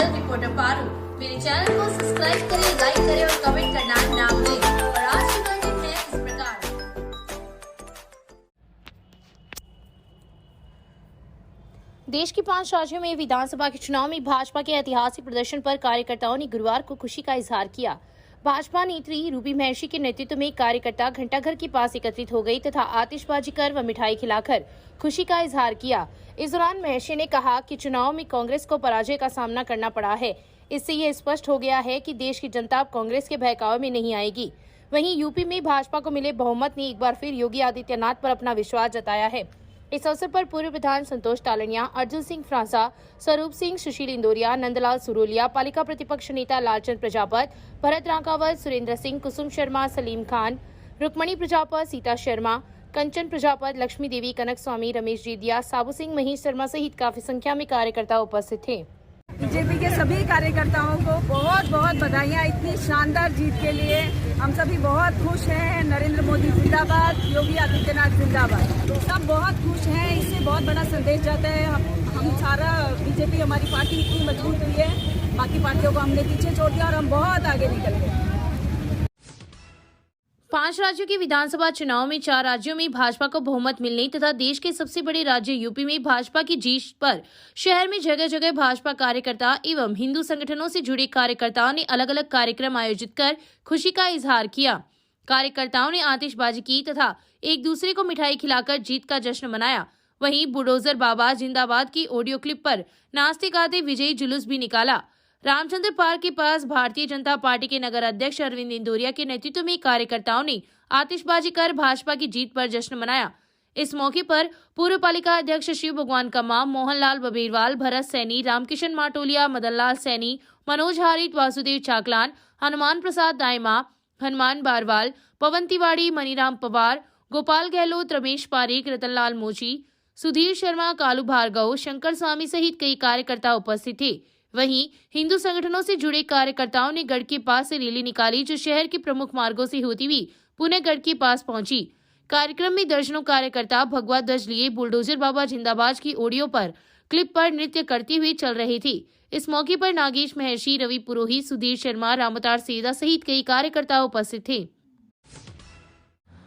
Channel reporter Paru. मेरे channel को subscribe करें, लाइक करें और कमेंट करना ना भूलें। और आज की बुलेटिन है इस प्रकार। देश के 5 राज्यों में विधानसभा के चुनाव में भाजपा के ऐतिहासिक प्रदर्शन पर कार्यकर्ताओं ने गुरुवार को खुशी का इजहार किया। भाजपा नेत्री रूबी महर्षि के नेतृत्व में कार्यकर्ता घंटाघर के पास एकत्रित हो गई तथा आतिशबाजी कर व मिठाई खिलाकर खुशी का इजहार किया। इस दौरान महर्षि ने कहा कि चुनाव में कांग्रेस को पराजय का सामना करना पड़ा है। इससे ये स्पष्ट हो गया है कि देश की जनता अब कांग्रेस के बहकावे में नहीं आएगी। वहीं यूपी में भाजपा को मिले बहुमत ने एक बार फिर योगी आदित्यनाथ पर अपना विश्वास जताया है। इस अवसर पर पूर्व प्रधान संतोष टालनिया, अर्जुन सिंह फ्रांसा, स्वरूप सिंह, सुशील इंदौरिया, नंदलाल सुरोलिया, पालिका प्रतिपक्ष नेता लालचंद प्रजापत, भरत रांकावत, सुरेंद्र सिंह, कुसुम शर्मा, सलीम खान, रुक्मणी प्रजापत, सीता शर्मा, कंचन प्रजापत, लक्ष्मी देवी, कनक स्वामी, रमेश जीदिया, साबू सिंह, महेश शर्मा सहित काफी संख्या में कार्यकर्ता उपस्थित थे। बीजेपी के सभी कार्यकर्ताओं को बहुत बहुत बधाइयाँ इतनी शानदार जीत के लिए। हम सभी बहुत खुश हैं। नरेंद्र मोदी जिंदाबाद, योगी आदित्यनाथ जिंदाबाद। सब बहुत खुश हैं। इससे बहुत बड़ा संदेश जाता है। हम सारा बीजेपी, हमारी पार्टी इतनी मजबूत हुई है, बाकी पार्टियों को हमने पीछे छोड़ दिया और हम बहुत आगे निकल गए। 5 राज्यों के विधानसभा चुनाव में 4 राज्यों में भाजपा को बहुमत मिलने तथा देश के सबसे बड़े राज्य यूपी में भाजपा की जीत पर शहर में जगह जगह भाजपा कार्यकर्ता एवं हिंदू संगठनों से जुड़े कार्यकर्ताओं ने अलग अलग कार्यक्रम आयोजित कर खुशी का इजहार किया। कार्यकर्ताओं ने आतिशबाजी की तथा एक दूसरे को मिठाई खिलाकर जीत का जश्न मनाया। वहीं बुलडोजर बाबा जिंदाबाद की ऑडियो क्लिप पर नाचते गाते विजयी जुलूस भी निकाला। रामचंद्र पार्क के पास भारतीय जनता पार्टी के नगर अध्यक्ष अरविंद इंदौरिया के नेतृत्व में कार्यकर्ताओं ने आतिशबाजी कर भाजपा की जीत पर जश्न मनाया। इस मौके पर पूर्व पालिका अध्यक्ष शिव भगवान कम्मा, मोहनलाल बबेरवाल, भरत सैनी, रामकिशन माटोलिया, मदनलाल सैनी, मनोज हारित, वासुदेव चाकलान, हनुमान प्रसाद दायमा, हनुमान बारवाल, पवन तिवाड़ी, मनीराम पवार, गोपाल गहलोत, रमेश पारीक, रतनलाल मोची, सुधीर शर्मा, कालू भार्गव, शंकर स्वामी सहित कई कार्यकर्ता उपस्थित थे। वहीं हिंदू संगठनों से जुड़े कार्यकर्ताओं ने गढ़ के पास से रैली निकाली, जो शहर के प्रमुख मार्गों से होती हुई पुणे गढ़ के पास पहुंची। कार्यक्रम में दर्जनों कार्यकर्ता भगवा ध्वज लिए बुलडोजर बाबा जिंदाबाद की ऑडियो पर क्लिप पर नृत्य करते हुए चल रहे थे। इस मौके पर नागेश महर्षि, रवि पुरोहित, सुधीर शर्मा, रामतार सेदा सहित कई कार्यकर्ता उपस्थित थे।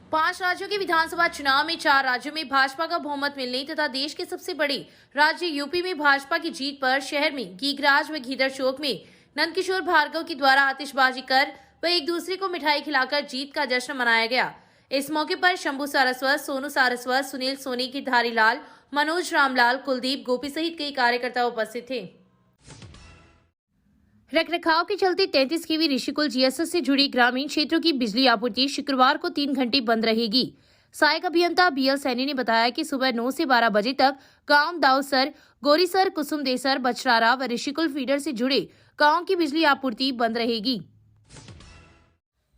5 राज्यों के विधानसभा चुनाव में 4 राज्यों में भाजपा का बहुमत मिलने तथा देश के सबसे बड़े राज्य यूपी में भाजपा की जीत पर शहर में गीगराज व घीदर चौक में नंदकिशोर भार्गव के द्वारा आतिशबाजी कर व एक दूसरे को मिठाई खिलाकर जीत का जश्न मनाया गया। इस मौके पर शंभू सारस्वत, सोनू सारस्वत, सुनील सोनी की धारीलाल, मनोज रामलाल, कुलदीप, गोपी सहित कई कार्यकर्ता उपस्थित थे। रखरखाव के चलते 33 केवी ऋषिकुल जीएसएस से जुड़ी ग्रामीण क्षेत्रों की बिजली आपूर्ति शुक्रवार को 3 घंटे बंद रहेगी। सहायक अभियंता बीएल सैनी ने बताया कि सुबह 9 से 12 बजे तक गांव दाऊसर, गोरीसर, कुसुमदेसर, बछरारा व ऋषिकुल फीडर से जुड़े गांवों की बिजली आपूर्ति बंद रहेगी।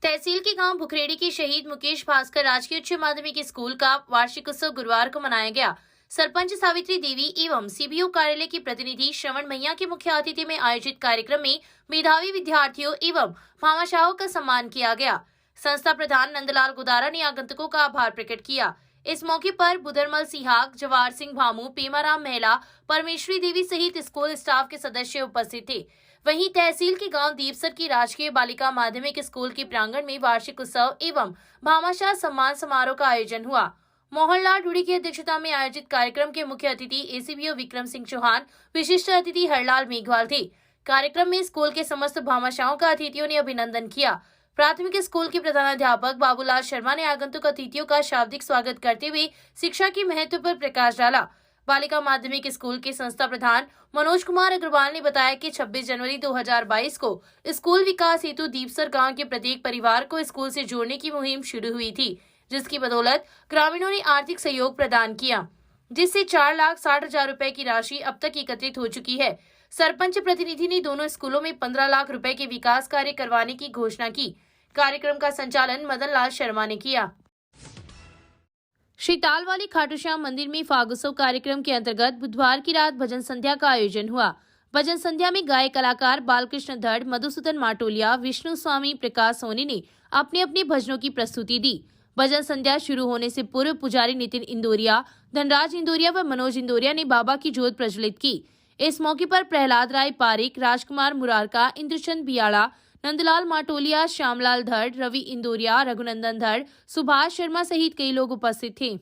तहसील के गांव भुखरेड़ी के शहीद मुकेश भास्कर राजकीय उच्च माध्यमिक स्कूल का वार्षिक उत्सव गुरुवार को मनाया गया। सरपंच सावित्री देवी एवं सीबीओ कार्यालय की प्रतिनिधि श्रवण मैया के मुख्य अतिथि में आयोजित कार्यक्रम में मेधावी विद्यार्थियों एवं भामाशाहों का सम्मान किया गया। संस्था प्रधान नंदलाल गुदारा ने आगंतुकों का आभार प्रकट किया। इस मौके पर बुधरमल सिहाग, जवाहर सिंह भामू, पेमाराम महिला, परमेश्वरी देवी सहित स्कूल स्टाफ के सदस्य उपस्थित थे। वहीं तहसील के गांव दीपसर की राजकीय बालिका माध्यमिक स्कूल के प्रांगण में वार्षिक उत्सव एवं भामाशाह सम्मान समारोह का आयोजन हुआ। मोहनलाल ढूड़ी की अध्यक्षता में आयोजित कार्यक्रम के मुख्य अतिथि एसीबीओ विक्रम सिंह चौहान, विशिष्ट अतिथि हरलाल मेघवाल थे। कार्यक्रम में स्कूल के समस्त भामाशाहों का अतिथियों ने अभिनंदन किया। प्राथमिक स्कूल के प्रधानाध्यापक बाबूलाल शर्मा ने आगंतुक अतिथियों का शाब्दिक स्वागत करते हुए शिक्षा के महत्व पर प्रकाश डाला। बालिका माध्यमिक स्कूल के संस्था प्रधान मनोज कुमार अग्रवाल ने बताया कि 26 जनवरी 2022 को स्कूल विकास हेतु दीपसर गांव के प्रत्येक परिवार को स्कूल से जोड़ने की मुहिम शुरू हुई थी, जिसकी बदौलत ग्रामीणों ने आर्थिक सहयोग प्रदान किया, जिससे 4,60,000 रुपए की राशि अब तक एकत्रित हो चुकी है। सरपंच प्रतिनिधि ने दोनों स्कूलों में 15 लाख रुपए के विकास कार्य करवाने की घोषणा की। कार्यक्रम का संचालन मदन लाल शर्मा ने किया। श्री तालवाली खाटू श्याम मंदिर में फागुत्सव कार्यक्रम के अंतर्गत बुधवार की रात भजन संध्या का आयोजन हुआ। भजन संध्या में गायक कलाकार बालकृष्ण धड़, मधुसूदन माटोलिया, विष्णु स्वामी, प्रकाश सोनी ने अपने अपने भजनों की प्रस्तुति दी। भजन संध्या शुरू होने से पूर्व पुजारी नितिन इंदौरिया, धनराज इंदौरिया व मनोज इंदौरिया ने बाबा की ज्योत प्रज्वलित की। इस मौके पर प्रहलाद राय पारिक, राजकुमार मुरारका, इंद्रचंद बियाड़ा, नंदलाल माटोलिया, श्यामलाल धड़, रवि इंदोरिया, रघुनंदन धड़, सुभाष शर्मा सहित कई लोग उपस्थित थे।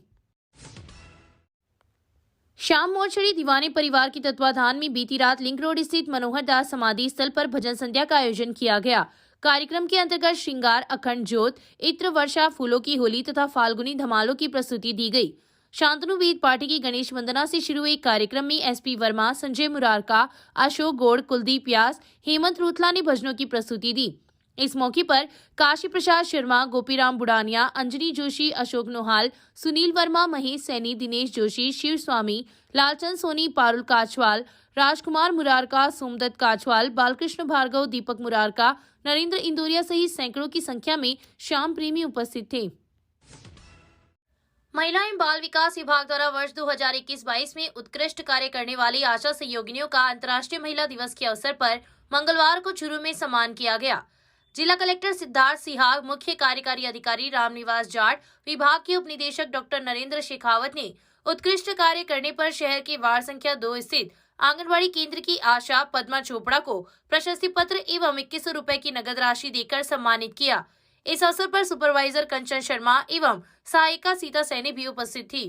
श्याम मोर्छड़ी दीवाने परिवार के तत्वाधान में बीती रात लिंक रोड स्थित मनोहर दास समाधि स्थल पर भजन संध्या का आयोजन किया गया। कार्यक्रम के अंतर्गत श्रृंगार, अखंड ज्योत, इत्र वर्षा, फूलों की होली तथा फाल्गुनी धमालों की प्रस्तुति दी गई। शांतनु वेद पार्टी की गणेश वंदना से शुरू हुए कार्यक्रम में एसपी वर्मा, संजय मुरारका, अशोक गौड़, कुलदीप व्यास, हेमंत रूथला ने भजनों की प्रस्तुति दी। इस मौके पर काशी प्रसाद शर्मा, गोपीराम बुडानिया, अंजनी जोशी, अशोक नोहाल, सुनील वर्मा, महेश सैनी, दिनेश जोशी, शिव स्वामी, लालचंद सोनी, पारुल काछवाल, राजकुमार मुरारका, सोमदत्त काछवाल, बालकृष्ण भार्गव, दीपक मुरारका, नरेंद्र इंदोरिया सहित सैकड़ों की संख्या में श्याम प्रेमी उपस्थित थे। महिला एवं बाल विकास विभाग द्वारा वर्ष 2021-22 में उत्कृष्ट कार्य करने वाली आशा सहयोगिनियों का अंतर्राष्ट्रीय महिला दिवस के अवसर पर मंगलवार को चूरू में सम्मान किया गया। जिला कलेक्टर सिद्धार्थ सिहाग, मुख्य कार्यकारी अधिकारी रामनिवास जाट, विभाग के उपनिदेशक डॉक्टर नरेंद्र शेखावत ने उत्कृष्ट कार्य करने पर शहर के वार्ड संख्या 2 स्थित आंगनबाड़ी केंद्र की आशा पद्मा चोपड़ा को प्रशस्ति पत्र एवं 2100 रुपए की नगद राशि देकर सम्मानित किया। इस अवसर पर सुपरवाइजर कंचन शर्मा एवं सहायिका सीता सैनी भी उपस्थित थी।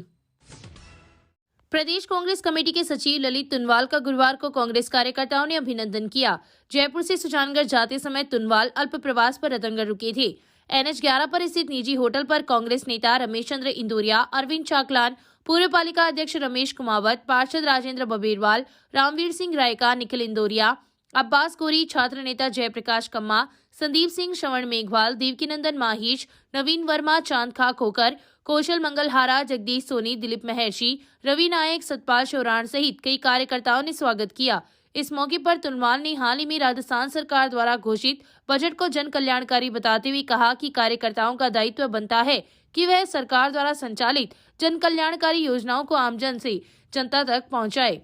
प्रदेश कांग्रेस कमेटी के सचिव ललित तुनवाल का गुरुवार को कांग्रेस कार्यकर्ताओं ने अभिनंदन किया। जयपुर से सुजानगढ़ जाते समय तुनवाल अल्प प्रवास पर रतनगढ़ रुके थे। NH 11 पर स्थित निजी होटल पर कांग्रेस नेता रमेश चंद्र इंदोरिया, अरविंद चाकलान, पूर्व पालिका अध्यक्ष रमेश कुमावत, पार्षद राजेंद्र बबेरवाल, रामवीर सिंह रायका, निखिल इंदोरिया, अब्बास कोरी, छात्र नेता जयप्रकाश कम्मा, संदीप सिंह, श्रवण मेघवाल, देवकीनंदन माहिश, नवीन वर्मा, चांद खा खोकर, कौशल मंगलहारा, जगदीश सोनी, दिलीप महर्षि, रवि नायक, सतपाल शौराण सहित कई कार्यकर्ताओं ने स्वागत किया। इस मौके पर तुनवाल ने हाल ही में राजस्थान सरकार द्वारा घोषित बजट को जन कल्याणकारी बताते हुए कहा कि कार्यकर्ताओं का दायित्व बनता है कि वह सरकार द्वारा संचालित जन कल्याणकारी योजनाओं को आमजन से जनता तक पहुंचाए।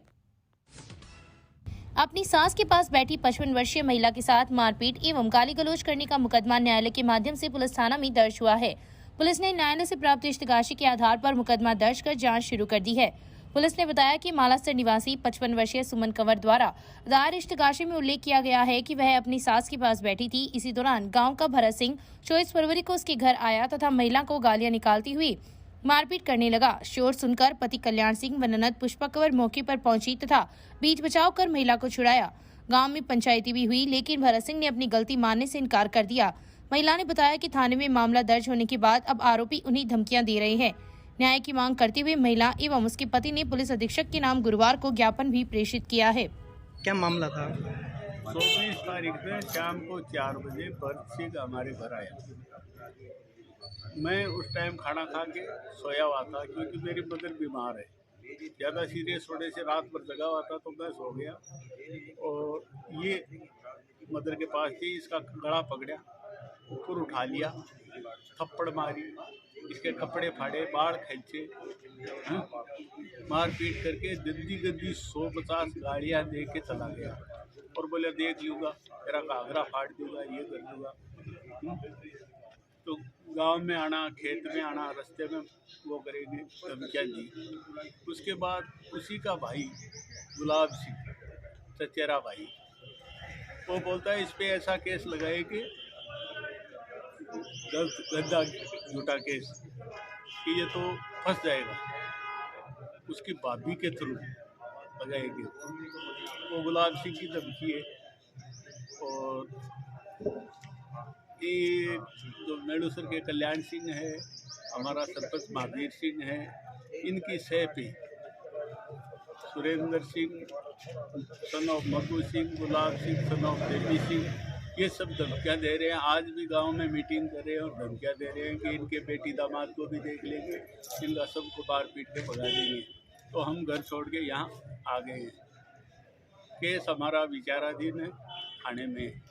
अपनी सास के पास बैठी 55 वर्षीय महिला के साथ मारपीट एवं गाली गलौज करने का मुकदमा न्यायालय के माध्यम से पुलिस थाना में दर्ज हुआ है। पुलिस ने न्यायालय से प्राप्त इश्तिगाशी के आधार पर मुकदमा दर्ज कर जांच शुरू कर दी है। पुलिस ने बताया कि मालास्तर निवासी 55 वर्षीय सुमन कंवर द्वारा दायर इश्तिगाशी में उल्लेख किया गया है कि वह अपनी सास के पास बैठी थी। इसी दौरान गांव का भरत सिंह 24 फरवरी को उसके घर आया तथा महिला को गालियां निकालती हुई मारपीट करने लगा। शोर सुनकर पति कल्याण सिंह व ननद पुष्पा कंवर मौके पर पहुंची तथा बीच बचाव कर महिला को छुड़ाया। गांव में पंचायती भी हुई, लेकिन भरत सिंह ने अपनी गलती मानने से इनकार कर दिया। महिला ने बताया कि थाने में मामला दर्ज होने के बाद अब आरोपी उन्हें धमकियां दे रहे हैं। न्याय की मांग करते हुए महिला एवं उसके पति ने पुलिस अधीक्षक के नाम गुरुवार को ज्ञापन भी प्रेषित किया है। क्या मामला था? 24 तारीख में शाम को 4 बजे भरत सिंह हमारे घर आया। मैं उस टाइम खाना खा के सोया हुआ था क्योंकि मेरी मदर बीमार है। ज़्यादा सीरियस होने से रात भर जगा हुआ था तो मैं सो गया और ये मदर के पास थी। इसका गला पकड़ा, ऊपर उठा लिया, थप्पड़ मारी, इसके कपड़े फाड़े, बाल खींचे, मार पीट करके गंदी गंदी 150 गाड़ियाँ दे के चला गया और बोले देख लूँगा, तेरा घाघरा फाड़ दूँगा, ये कर दूँगा। तो गांव में आना, खेत में आना, रास्ते में वो करेंगे, धमकियाँ दी। उसके बाद उसी का भाई गुलाब सिंह, चचेरा भाई, वो बोलता है इस पे ऐसा केस लगाए कि गंदा झूठा केस कि ये तो फंस जाएगा। उसकी भाभी के थ्रू लगाएगी। वो गुलाब सिंह की धमकी है। और ये जो मेड़ूसर के कल्याण सिंह है, हमारा सरपंच महावीर सिंह है, इनकी सह पे Surendra Singh son of Madhu Singh, Gulab Singh son of Devi Singh, ये सब धमकियाँ दे रहे हैं। आज भी गांव में मीटिंग कर रहे हैं और धमकियाँ दे रहे हैं कि इनके बेटी दामाद को भी देख लेंगे, इनका सबको मार पीट के भगा देंगे। तो हम घर छोड़ के यहाँ आ गए हैं। केस हमारा विचाराधीन है, थाने में,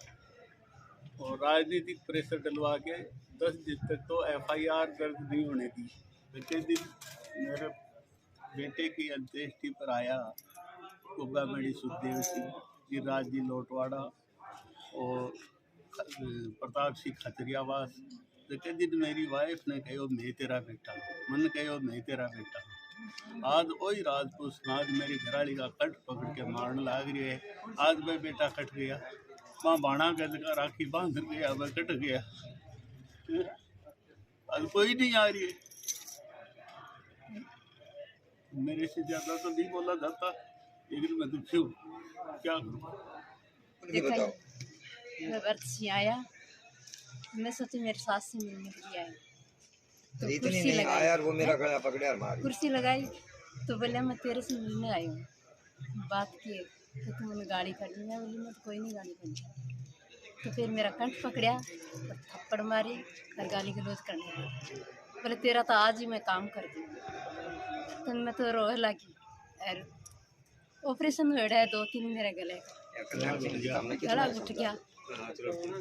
और राजनीतिक प्रेशर डलवा के 10 दिन तक तो FIR दर्ज नहीं होने दी। पिछले दिन मेरे बेटे की अंत्येष्टि पर आया कुब्बामणि सुखदेव सिंह, गिरिराज जी लोटवाड़ा और प्रताप सिंह खतरियावास। पिछले दिन मेरी वाइफ ने कहो मैं तेरा बेटा, मन कहो मैं तेरा बेटा। आज वही राजपूत समाज मेरी घराड़ी का कट पकड़ के मारने लाग रही है। आज मैं बेटा कट गया, माँ बाणा गज का राखी बांध गया, मैं कट गया। आज कोई नहीं आ रही है। मेरे से ज्यादा तो नहीं बोला जाता, लेकिन मैं दुखी हूँ, क्या करूँ। मैं व्रत से आया, मैं सोची मेरी सास से मिलने के लिए आया, तो कुर्सी लगाई यार, वो मेरा गला पकड़े और मारी। कुर्सी लगाई तो बोले मैं तेरे से मिलने आई हूँ। बात किए तो तुमने गाड़ी कर दी। मैं बोली मैं तो कोई नहीं गाड़ी कर। तो फिर मेरा कंठ पकड़ा और थप्पड़ मारी और गाली गलौज करने लगी। बोले तेरा तो आज ही मैं काम कर दी। तो मैं तो रोए लगी और ऑपरेशन हो रहा है 2-3 मेरे गले का, गला उठ गया।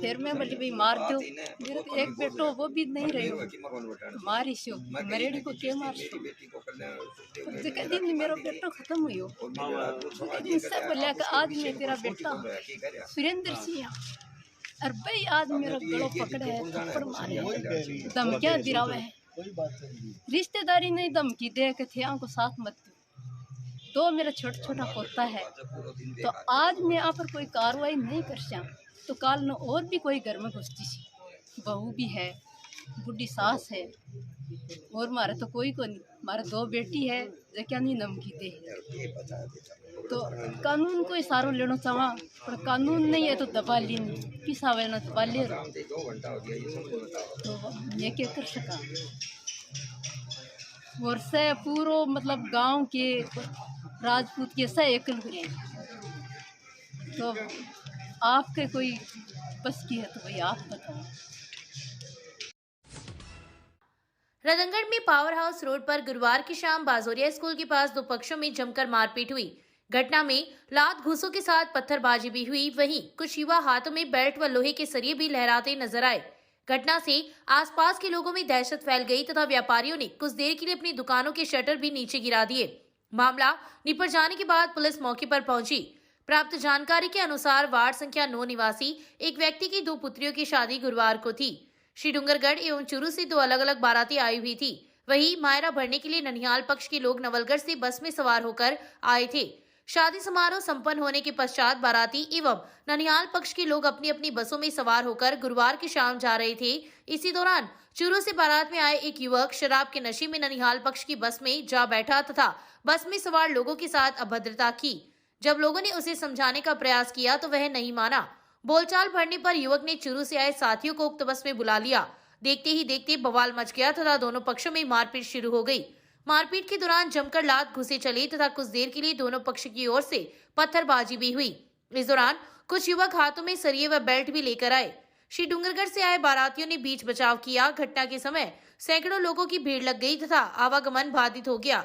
फिर मैं बोली भाई मार दो, मेरे तो एक बेटो वो भी नहीं रही हो, मारी शो मरेड़ी को क्या मार शो। तो कहती नहीं मेरा बेटो खत्म हुई हो। सब बोलिया कि आज मैं तेरा बेटा सुरेंद्र सिंह और भाई आज मेरा गलो पकड़ा है, थप्पड़ मारे, धमकियाँ दिलावे है। रिश्तेदारी नहीं धमकी दे के थे को साथ मत दो। तो मेरा छोटा छोटा पोता है, तो आज मैं यहाँ पर कोई कार्रवाई नहीं कर सका तो कल न और भी कोई घर में घुसती सी। बहू भी है, बुढ़ी सास है, और मारे तो कोई को नहीं। मारे 2 बेटी है जो क्या नहीं धमकी दे। तो कानून को इशारों लेना चाहा, पर कानून नहीं है तो दबा लेनी किसा वेना दबा ले। तो ये क्या कर सका। और से पूरो मतलब गांव के राजपूत के से एकल हुए। तो आपके कोई बस की है तो भाई आप बताओ। रतनगढ़ में पावर हाउस रोड पर गुरुवार की शाम बाजोरिया स्कूल के पास 2 पक्षों में जमकर मारपीट हुई। घटना में लात घूसों के साथ पत्थरबाजी भी हुई। वहीं कुछ युवा हाथों में बेल्ट व लोहे के सरिये भी लहराते नजर आए। घटना से आसपास के लोगों में दहशत फैल गई तथा व्यापारियों ने कुछ देर के लिए अपनी दुकानों के शटर भी नीचे गिरा दिए। मामला निपट जाने के बाद पुलिस मौके पर पहुंची। प्राप्त जानकारी के अनुसार वार्ड संख्या 9 निवासी एक व्यक्ति की 2 पुत्रियों की शादी गुरुवार को थी। श्री डूंगरगढ़ एवं चूरू से 2 अलग अलग बाराती आई हुई थी। वहीं मायरा भरने के लिए ननिहाल पक्ष के लोग नवलगढ़ से बस में सवार होकर आए थे। शादी समारोह संपन्न होने के पश्चात बाराती एवं ननिहाल पक्ष के लोग अपनी अपनी बसों में सवार होकर गुरुवार की शाम जा रहे थे। इसी दौरान चूरू से बारात में आए एक युवक शराब के नशे में ननिहाल पक्ष की बस में जा बैठा तथा बस में सवार लोगों के साथ अभद्रता की। जब लोगों ने उसे समझाने का प्रयास किया तो वह नहीं माना। बोलचाल बढ़ने पर युवक ने चूरू से आए साथियों को उक्त बस में बुला लिया। देखते ही देखते बवाल मच गया तथा दोनों पक्षों में मारपीट शुरू हो गई। मारपीट के दौरान जमकर लात घुसे चली तथा कुछ देर के लिए दोनों पक्ष की ओर से पत्थरबाजी भी हुई। इस दौरान कुछ युवक हाथों में सरिये व बेल्ट भी लेकर आए। श्री डूंगरगढ़ से आए बारातियों ने बीच बचाव किया। घटना के समय सैकड़ों लोगों की भीड़ लग गई तथा आवागमन बाधित हो गया।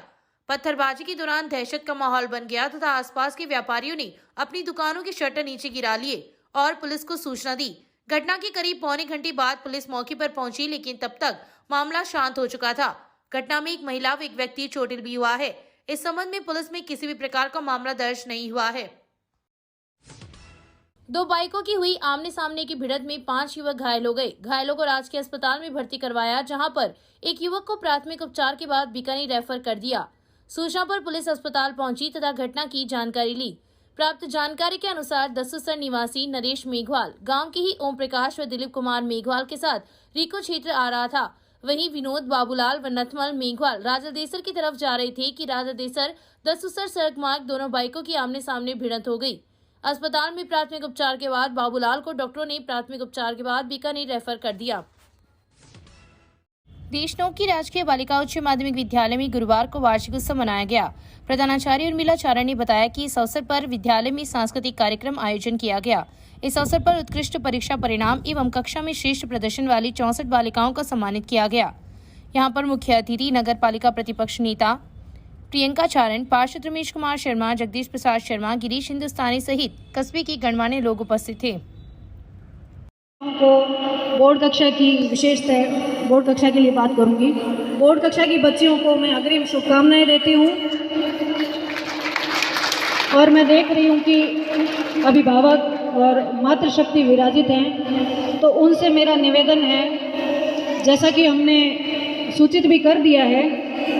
पत्थरबाजी के दौरान दहशत का माहौल बन गया तथा आसपास के व्यापारियों ने अपनी दुकानों के शटर नीचे गिरा लिए और पुलिस को सूचना दी। घटना के करीब पौने घंटे बाद पुलिस मौके पर पहुंची, लेकिन तब तक मामला शांत हो चुका था। घटना में एक महिला व एक व्यक्ति चोटिल भी हुआ है। इस संबंध में पुलिस में किसी भी प्रकार का मामला दर्ज नहीं हुआ है। 2 बाइकों की हुई आमने सामने की भिड़ंत में 5 युवक घायल हो गए। घायलों को राजकीय अस्पताल में भर्ती करवाया, जहां पर एक युवक को प्राथमिक उपचार के बाद बीकानेर रेफर कर दिया। सूचना पर पुलिस अस्पताल पहुंची तथा घटना की जानकारी ली। प्राप्त जानकारी के अनुसार दसुसर निवासी नरेश मेघवाल गांव के ही ओम प्रकाश व दिलीप कुमार मेघवाल के साथ रीको क्षेत्र आ रहा था। वहीं विनोद, बाबूलाल व नथमल मेघवाल राजादेसर की तरफ जा रहे थे कि राजादेसर दसुसर सड़क मार्ग दोनों बाइकों की आमने सामने भिड़ंत हो गई। अस्पताल में प्राथमिक उपचार के बाद बाबूलाल को डॉक्टरों ने प्राथमिक उपचार के बाद बीकानेर रेफर कर दिया। देशनोक की राजकीय बालिका उच्च माध्यमिक विद्यालय में गुरुवार को वार्षिक उत्सव मनाया गया। प्रधानाचार्य उर्मिला चारण ने बताया कि इस अवसर पर विद्यालय में सांस्कृतिक कार्यक्रम आयोजन किया गया। इस अवसर पर उत्कृष्ट परीक्षा परिणाम एवं कक्षा में श्रेष्ठ प्रदर्शन वाली 64 बालिकाओं को सम्मानित किया गया। यहां पर मुख्य अतिथि नगर पालिका प्रतिपक्ष नेता प्रियंका चारण, पार्षद रमेश कुमार शर्मा, जगदीश प्रसाद शर्मा, गिरीश हिंदुस्तानी सहित कस्बे के गणमान्य लोग उपस्थित थे। बोर्ड कक्षा की विशेषतः बोर्ड कक्षा के लिए बात करूंगी। बोर्ड कक्षा की बच्चियों को मैं अग्रिम शुभकामनाएं देती हूं और मैं देख रही हूं कि अभिभावक और मातृशक्ति विराजित हैं, तो उनसे मेरा निवेदन है, जैसा कि हमने सूचित भी कर दिया है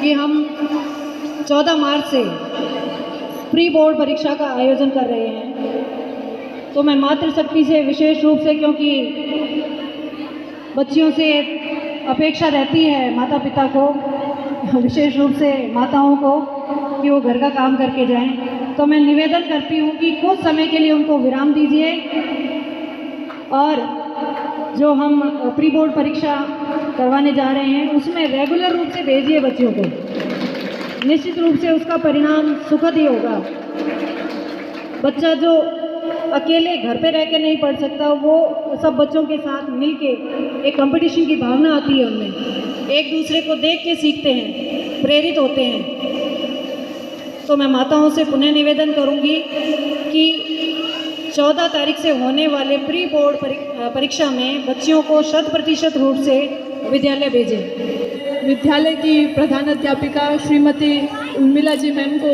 कि हम 14 मार्च से प्री बोर्ड परीक्षा का आयोजन कर रहे हैं। तो मैं मातृशक्ति से विशेष रूप से, क्योंकि बच्चियों से अपेक्षा रहती है माता पिता को, विशेष रूप से माताओं को, कि वो घर का काम करके जाएं, तो मैं निवेदन करती हूँ कि कुछ समय के लिए उनको विराम दीजिए और जो हम प्री बोर्ड परीक्षा करवाने जा रहे हैं उसमें रेगुलर रूप से भेजिए बच्चियों को। निश्चित रूप से उसका परिणाम सुखद ही होगा। बच्चा जो अकेले घर पे रह के नहीं पढ़ सकता, वो सब बच्चों के साथ मिलके एक कंपटीशन की भावना आती है उनमें, एक दूसरे को देख के सीखते हैं, प्रेरित होते हैं। तो मैं माताओं से पुनः निवेदन करूंगी कि 14 तारीख से होने वाले प्री बोर्ड परीक्षा में बच्चियों को 100% रूप से विद्यालय भेजें। विद्यालय की प्रधानाध्यापिका श्रीमती उर्मिला जी मैम को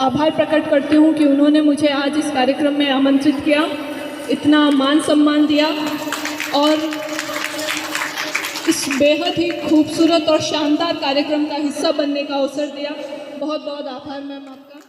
आभार प्रकट करती हूँ कि उन्होंने मुझे आज इस कार्यक्रम में आमंत्रित किया, इतना मान सम्मान दिया और इस बेहद ही खूबसूरत और शानदार कार्यक्रम का हिस्सा बनने का अवसर दिया। बहुत बहुत आभार मैम आपका।